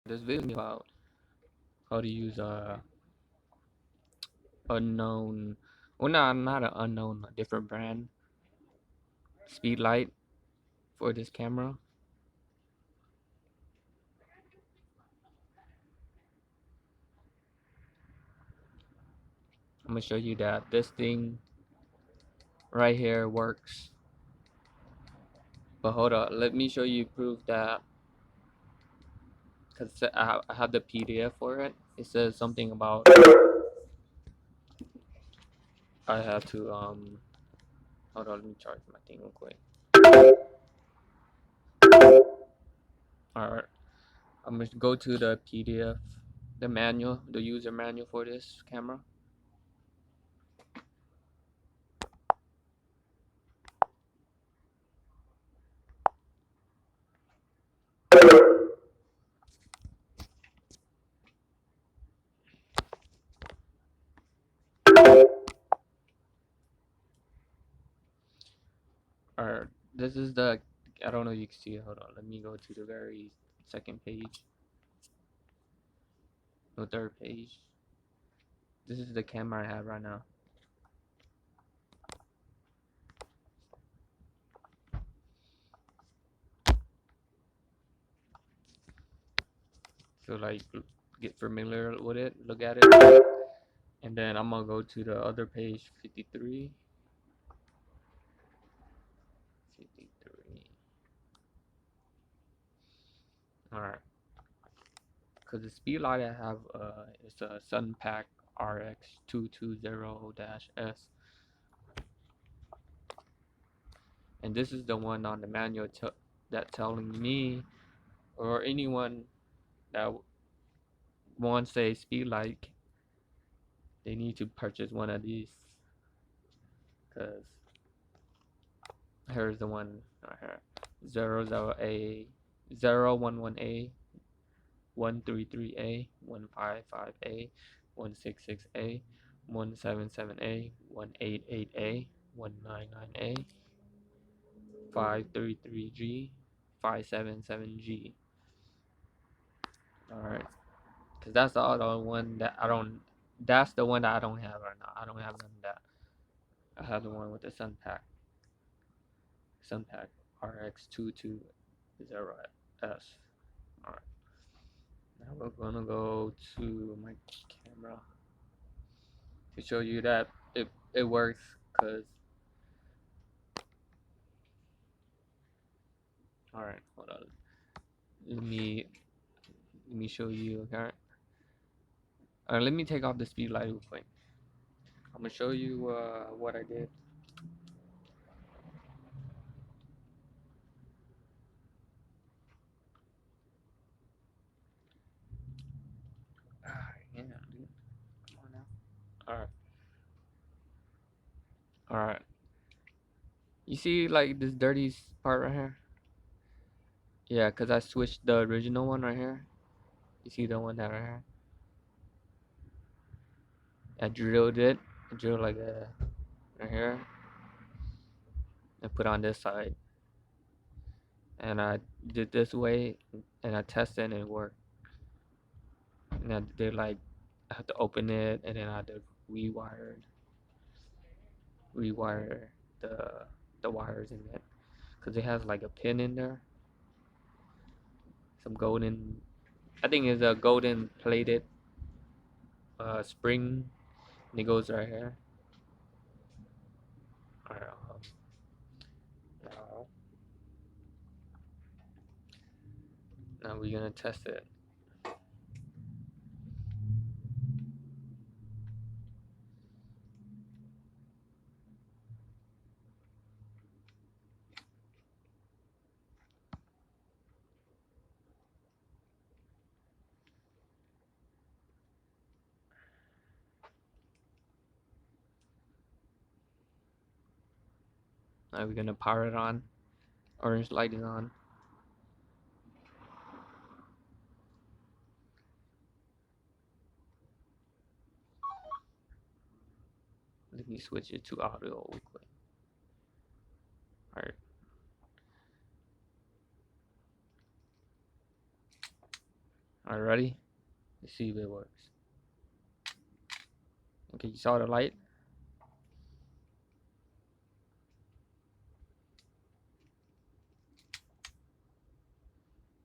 this video about how to use unknown, well, not an unknown, a different brand speedlight for this camera. I'm gonna show you that this thing right here works. But hold on, let me show you proof that, because I have the PDF for it. It says something about I have to hold on, let me charge my thing real quick. Alright, I'm gonna go to the PDF, the manual, the user manual for this camera. Alright, this is the, I don't know if you can see it, hold on, let me go to the very second page, the third page. This is the camera I have right now. So like, get familiar with it, look at it, and then I'm gonna go to the other page, 53. Alright, because the speed light I have is a Sunpack RX220-S, and this is the one on the manual that telling me or anyone that wants a speed light, they need to purchase one of these, because here's the one right here, 00A 011A 133A 155A 166A 177A 188A 199A 533G 577G. Alright, because that's the other one that I don't, that's the one that I don't have right now. I don't have none of that. I have the one with the Sunpack RX220S. Alright, now we're gonna go to my camera to show you that it works, because alright, hold on, let me show you. Okay, alright, let me take off the speed light real quick. I'm gonna show you what I did. Yeah, dude. Come on now. Alright, you see like this dirty part right here? Yeah, because I switched the original one right here. You see the one that right here? I drilled it. I drilled like a right here and put on this side. And I did this way and I tested and it worked. And I did like, I had to open it and then I had to rewire the wires in it, because it has like a pin in there, some golden, I think it's a golden plated spring, and it goes right here. Alright, now, now we're gonna test it. Now we're gonna power it on. Orange light is on. Let me switch it to audio real quick. Alright. Alright, ready? Let's see if it works. Okay, you saw the light?